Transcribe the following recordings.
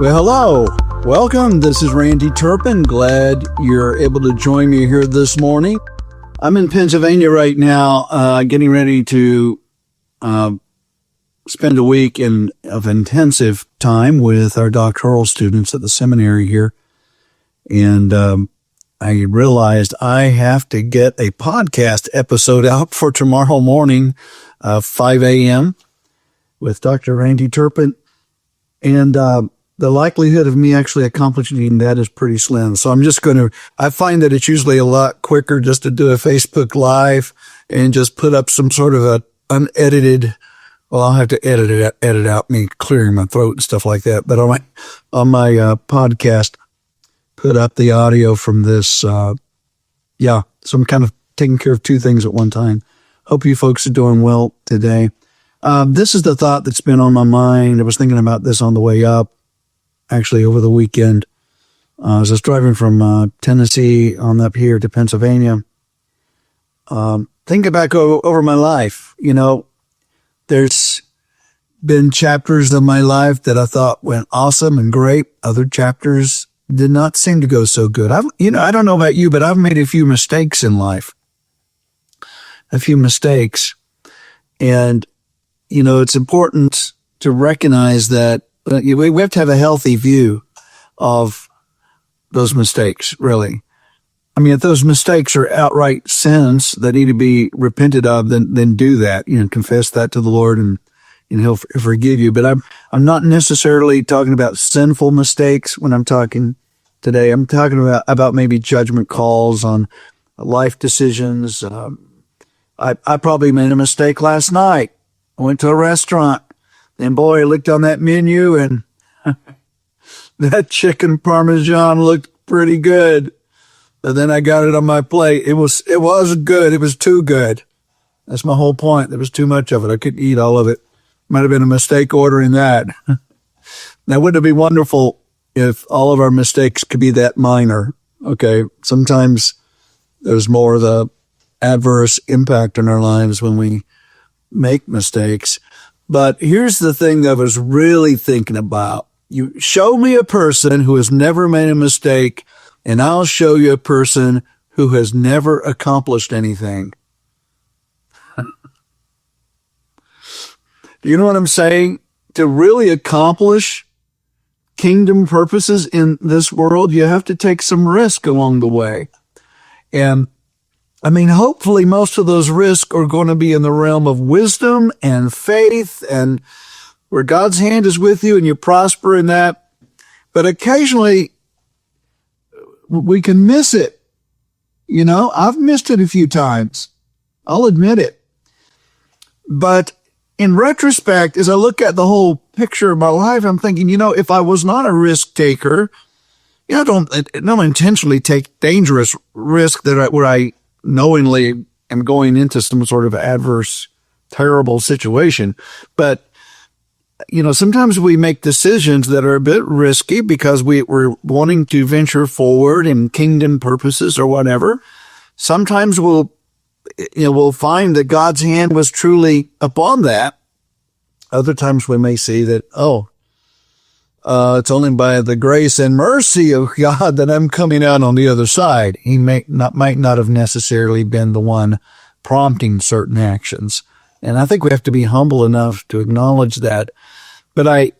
Well, hello. Welcome. This is Randy Turpin. Glad you're able to join me here this morning. I'm in Pennsylvania right now, getting ready to spend a week of intensive time with our doctoral students at the seminary here. And I realized I have to get a podcast episode out for tomorrow morning, 5 a.m. with Dr. Randy Turpin. And the likelihood of me actually accomplishing that is pretty slim. So I'm just I find that it's usually a lot quicker just to do a Facebook Live and just put up some sort of a unedited, well, I'll have to edit out me clearing my throat and stuff like that. But on my podcast, put up the audio from this. So I'm kind of taking care of two things at one time. Hope you folks are doing well today. This is the thought that's been on my mind. I was thinking about this on the way up, actually over the weekend. As I was driving from Tennessee on up here to Pennsylvania, thinking back over my life. You know, there's been chapters of my life that I thought went awesome and great. Other chapters did not seem to go so good. I don't know about you, but I've made a few mistakes in life. And it's important to recognize that we have to have a healthy view of those mistakes, really. I mean, if those mistakes are outright sins that need to be repented of, then do that, confess that to the Lord and He'll forgive you. But I'm not necessarily talking about sinful mistakes when I'm talking today. I'm talking about maybe judgment calls on life decisions. I probably made a mistake last night. I went to a restaurant, and boy, I looked on that menu, and that chicken parmesan looked pretty good. But then I got it on my plate. It wasn't good. It was too good. That's my whole point. There was too much of it. I couldn't eat all of it. Might have been a mistake ordering that. Now, wouldn't it be wonderful if all of our mistakes could be that minor? Okay, sometimes there's more of the adverse impact in our lives when we make mistakes. But here's the thing that I was really thinking about. You show me a person who has never made a mistake, and I'll show you a person who has never accomplished anything. Do you know what I'm saying? To really accomplish kingdom purposes in this world, you have to take some risk along the way. And I mean, hopefully most of those risks are going to be in the realm of wisdom and faith and where God's hand is with you and you prosper in that. But occasionally we can miss it. I've missed it a few times. I'll admit it. But in retrospect, as I look at the whole picture of my life, I'm thinking, if I was not a risk taker, I don't intentionally take dangerous risk where I knowingly am going into some sort of adverse, terrible situation. But, sometimes we make decisions that are a bit risky because we're wanting to venture forward in kingdom purposes or whatever. Sometimes we'll find that God's hand was truly upon that. Other times we may see that, it's only by the grace and mercy of God that I'm coming out on the other side. He might not have necessarily been the one prompting certain actions. And I think we have to be humble enough to acknowledge that. But I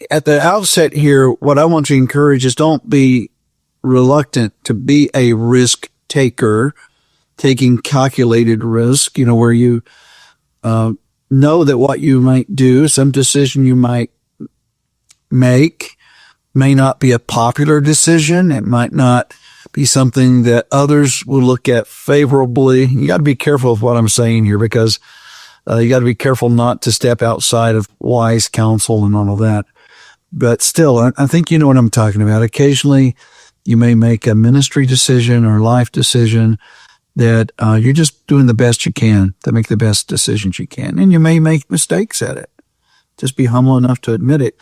at the outset here, what I want to encourage is don't be reluctant to be a risk taker, taking calculated risk, where you know that what you might do, some decision you might make may not be a popular decision. It might not be something that others will look at favorably. You got to be careful of what I'm saying here because you got to be careful not to step outside of wise counsel and all of that. But still, I think you know what I'm talking about. Occasionally, you may make a ministry decision or life decision that you're just doing the best you can to make the best decisions you can. And you may make mistakes at it. Just be humble enough to admit it.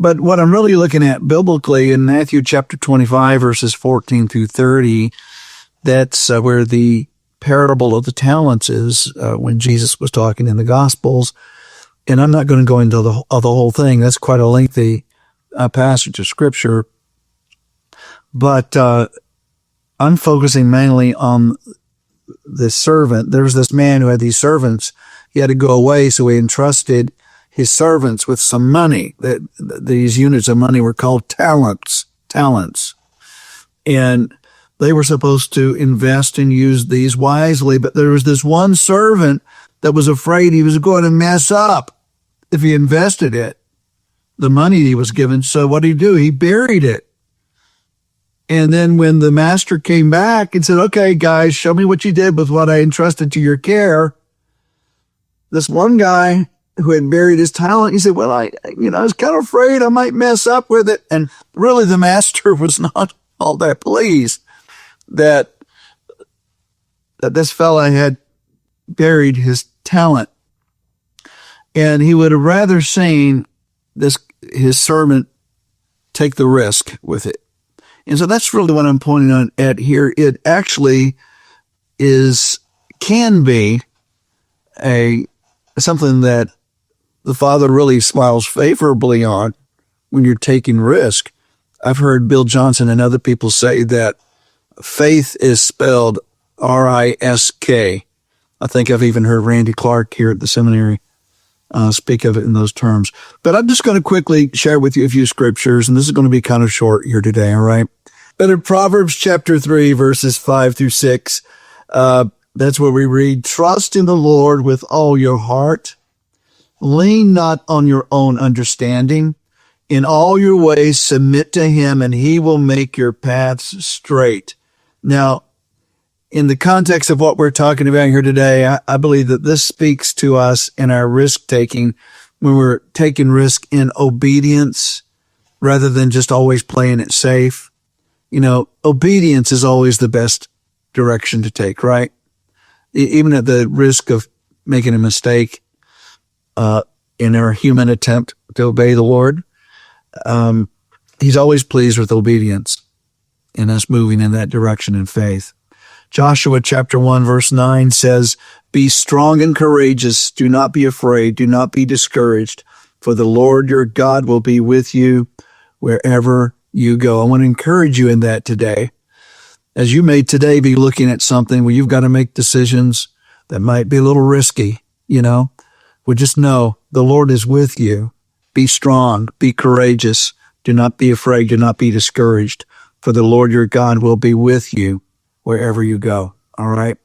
But what I'm really looking at biblically in Matthew chapter 25, verses 14 through 30, that's where the parable of the talents is when Jesus was talking in the Gospels. And I'm not going to go into the whole thing. That's quite a lengthy passage of scripture, but I'm focusing mainly on the servant. There was this man who had these servants. He had to go away, so he entrusted his servants with some money. These units of money were called talents. And they were supposed to invest and use these wisely, but there was this one servant that was afraid he was going to mess up if he invested it, the money he was given. So what did he do? He buried it. And then when the master came back and said, okay, guys, show me what you did with what I entrusted to your care, this one guy who had buried his talent, he said, well, I was kind of afraid I might mess up with it. And really the master was not all that pleased that this fella had buried his talent. And he would have rather seen his servant take the risk with it. And so that's really what I'm pointing on at here. It actually can be something that the Father really smiles favorably on when you're taking risk. I've heard Bill Johnson and other people say that faith is spelled R-I-S-K. I think I've even heard Randy Clark here at the seminary speak of it in those terms. But I'm just going to quickly share with you a few scriptures, and this is going to be kind of short here today, all right? But in Proverbs chapter 3, verses 5 through 6, that's where we read, trust in the Lord with all your heart. Lean not on your own understanding. In all your ways submit to him, and he will make your paths straight. Now, in the context of what we're talking about here today, I believe that this speaks to us in our risk-taking when we're taking risk in obedience rather than just always playing it safe. Obedience is always the best direction to take, right? Even at the risk of making a mistake in our human attempt to obey the Lord, he's always pleased with obedience and us moving in that direction in faith. Joshua chapter 1 verse 9 says, be strong and courageous. Do not be afraid. Do not be discouraged. For the Lord your God will be with you wherever you go. I want to encourage you in that today. As you may today be looking at something where you've got to make decisions that might be a little risky, well, just know the Lord is with you. Be strong. Be courageous. Do not be afraid. Do not be discouraged. For the Lord your God will be with you wherever you go. All right.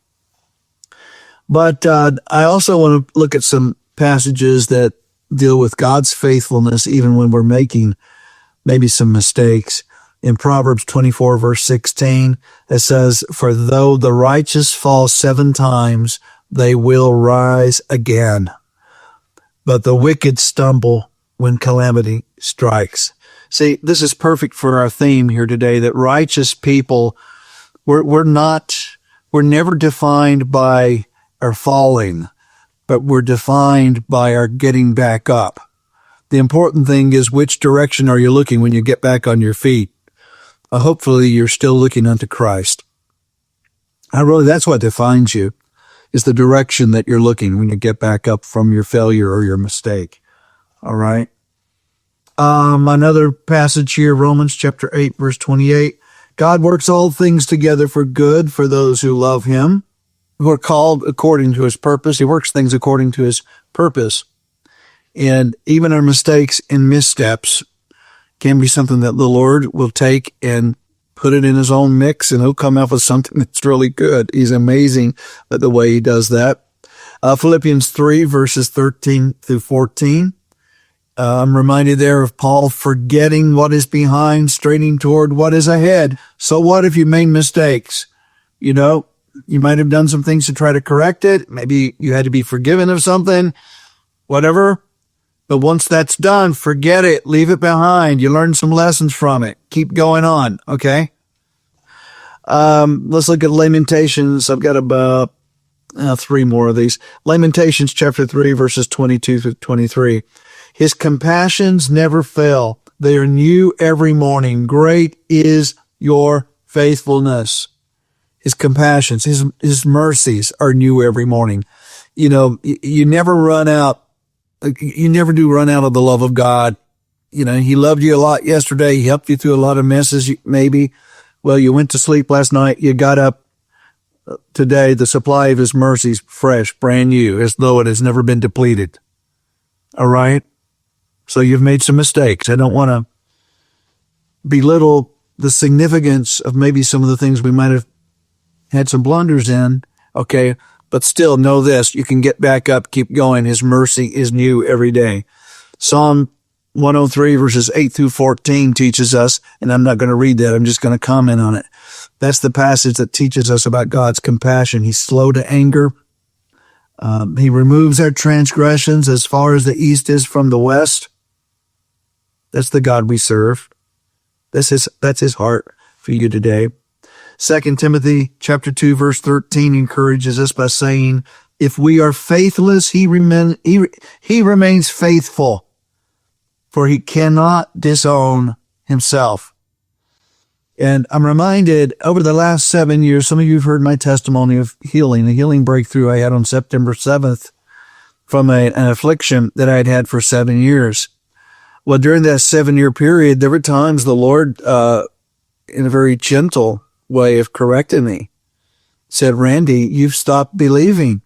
But I also want to look at some passages that deal with God's faithfulness, even when we're making maybe some mistakes. In Proverbs 24, verse 16, it says, for though the righteous fall 7 times, they will rise again. But the wicked stumble when calamity strikes. See, this is perfect for our theme here today, that righteous people, we're never defined by our falling, but we're defined by our getting back up. The important thing is, which direction are you looking when you get back on your feet? Hopefully you're still looking unto Christ. That's what defines you, is the direction that you're looking when you get back up from your failure or your mistake. All right. Another passage here, Romans chapter 8, verse 28. God works all things together for good for those who love him, who are called according to his purpose. He works things according to his purpose. And even our mistakes and missteps can be something that the Lord will take and put it in his own mix, and he'll come out with something that's really good. He's amazing at the way he does that. Philippians 3, verses 13 through 14. I'm reminded there of Paul forgetting what is behind, straining toward what is ahead. So what if you made mistakes? You might have done some things to try to correct it. Maybe you had to be forgiven of something, whatever. But once that's done, forget it. Leave it behind. You learn some lessons from it. Keep going on, okay? Let's look at Lamentations. I've got about 3 more of these. Lamentations chapter 3, verses 22 through 23. His compassions never fail. They are new every morning. Great is your faithfulness. His compassions, his mercies are new every morning. You never run out. You never do run out of the love of God. he loved you a lot yesterday. He helped you through a lot of messes, maybe. Well, you went to sleep last night. You got up today. The supply of his mercies fresh, brand new, as though it has never been depleted. All right? So you've made some mistakes. I don't want to belittle the significance of maybe some of the things we might have had some blunders in. Okay? But still know this. You can get back up, keep going. His mercy is new every day. Psalm 103 verses 8 through 14 teaches us, and I'm not going to read that. I'm just going to comment on it. That's the passage that teaches us about God's compassion. He's slow to anger. He removes our transgressions as far as the east is from the west. That's the God we serve. That's his heart for you today. 2 Timothy chapter 2 verse 13 encourages us by saying, if we are faithless, he remains faithful, for he cannot disown himself. And I'm reminded over the last 7 years, some of you have heard my testimony of healing, the healing breakthrough I had on September 7th from an affliction that I'd had for 7 years. Well, during that 7-year period, there were times the Lord, in a very gentle way of correcting me, said, Randy, you've stopped believing.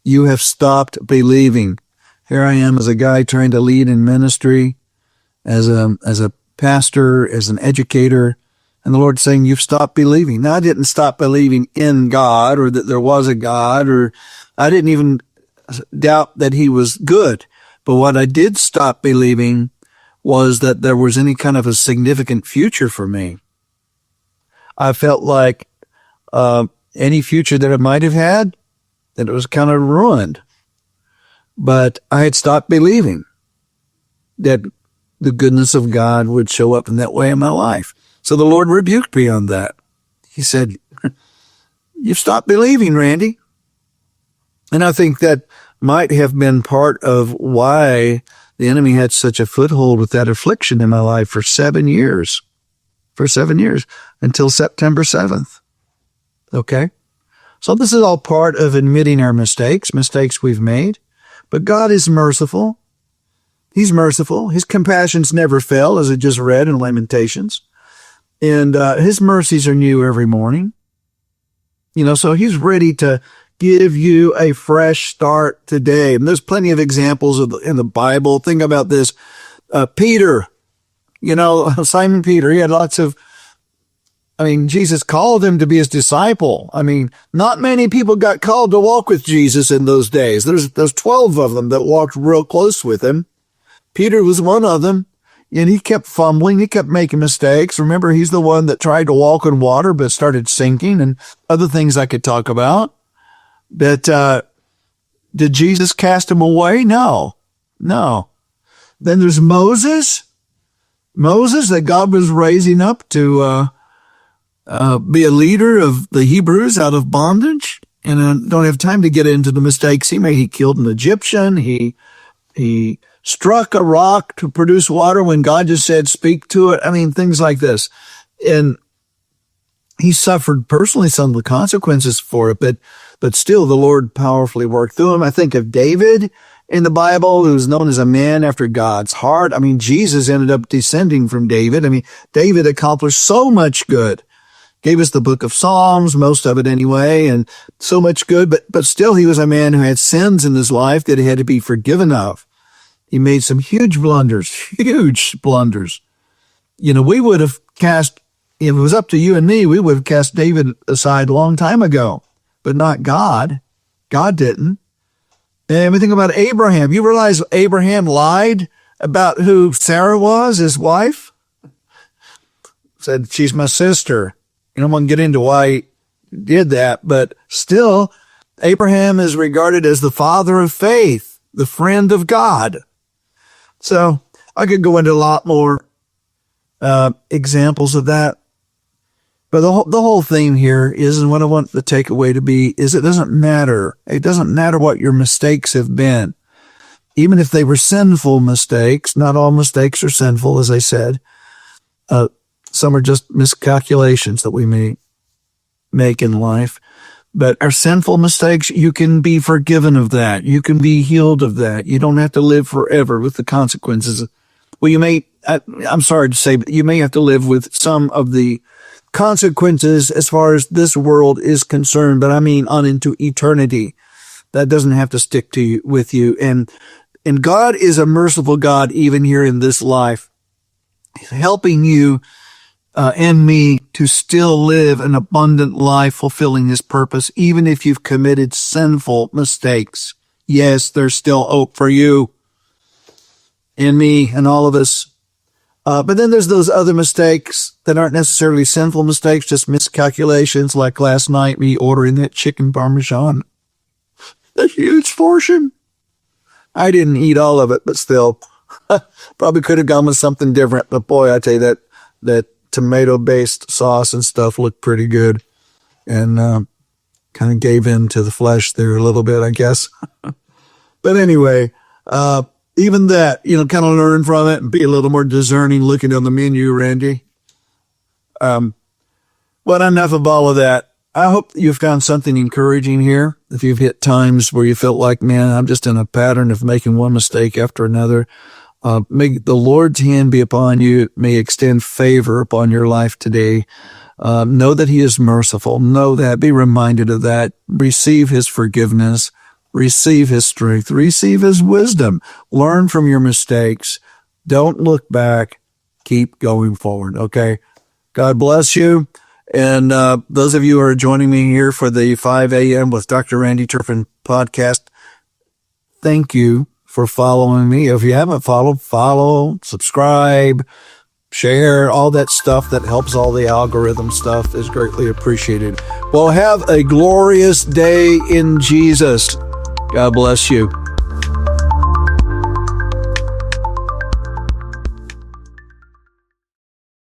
You have stopped believing. Here I am as a guy trying to lead in ministry, as a pastor, as an educator, and the Lord saying, you've stopped believing. Now, I didn't stop believing in God or that there was a God, or I didn't even doubt that he was good. But what I did stop believing was that there was any kind of a significant future for me. I felt like any future that I might have had, that it was kind of ruined. But I had stopped believing that the goodness of God would show up in that way in my life. So the Lord rebuked me on that. He said, you've stopped believing, Randy. And I think that might have been part of why the enemy had such a foothold with that affliction in my life for 7 years. For 7 years, until September 7th. Okay? So this is all part of admitting our mistakes we've made. But God is merciful. He's merciful. His compassions never fail, as I just read in Lamentations. And his mercies are new every morning. So he's ready to give you a fresh start today. And there's plenty of examples in the Bible. Think about this. Peter, Simon Peter, he had Jesus called him to be his disciple. Not many people got called to walk with Jesus in those days. There's 12 of them that walked real close with him. Peter was one of them, and he kept fumbling. He kept making mistakes. Remember, he's the one that tried to walk on water but started sinking, and other things I could talk about. But did Jesus cast him away? No. Then there's Moses that God was raising up to be a leader of the Hebrews out of bondage. And I don't have time to get into the mistakes he made. He killed an Egyptian. He struck a rock to produce water when God just said, speak to it. Things like this. And he suffered personally some of the consequences for it, but still the Lord powerfully worked through him. I think of David in the Bible, who's known as a man after God's heart. Jesus ended up descending from David. David accomplished so much good. Gave us the book of Psalms, most of it anyway, and so much good, but still he was a man who had sins in his life that he had to be forgiven of. He made some huge blunders. We would have cast, if it was up to you and me, we would have cast David aside a long time ago, but not God. God didn't. And we think about Abraham. You realize Abraham lied about who Sarah was, his wife? Said, she's my sister. I'm going to get into why he did that, but still, Abraham is regarded as the father of faith, the friend of God. So I could go into a lot more examples of that. But the whole theme here is, and what I want the takeaway to be, is it doesn't matter. It doesn't matter what your mistakes have been. Even if they were sinful mistakes, not all mistakes are sinful, as I said. Some are just miscalculations that we may make in life. But our sinful mistakes, you can be forgiven of that. You can be healed of that. You don't have to live forever with the consequences Well, I'm sorry to say, but you may have to live with some of the consequences as far as this world is concerned, but I mean on into eternity. That doesn't have to stick to you, with you. And God is a merciful God even here in this life, helping you and me to still live an abundant life fulfilling his purpose, even if you've committed sinful mistakes. Yes, there's still hope for you and me and all of us. But then there's those other mistakes that aren't necessarily sinful mistakes, just miscalculations, like last night, me ordering that chicken parmesan. A huge portion. I didn't eat all of it, but still, probably could have gone with something different. But boy, I tell you, that tomato-based sauce and stuff looked pretty good, and kind of gave in to the flesh there a little bit, I guess. But anyway, even that, kind of learn from it and be a little more discerning looking on the menu, Randy. But enough of all of that. I hope you've found something encouraging here. If you've hit times where you felt like, man, I'm just in a pattern of making one mistake after another, may the Lord's hand be upon you, may extend favor upon your life today. Know that he is merciful. Know that. Be reminded of that. Receive his forgiveness. Receive his strength. Receive his wisdom. Learn from your mistakes. Don't look back. Keep going forward. Okay. God bless you. And those of you who are joining me here for the 5 a.m. with Dr. Randy Turpin podcast, thank you for following me. If you haven't followed, follow, subscribe, share, all that stuff that helps all the algorithm stuff is greatly appreciated. Well, have a glorious day in Jesus. God bless you.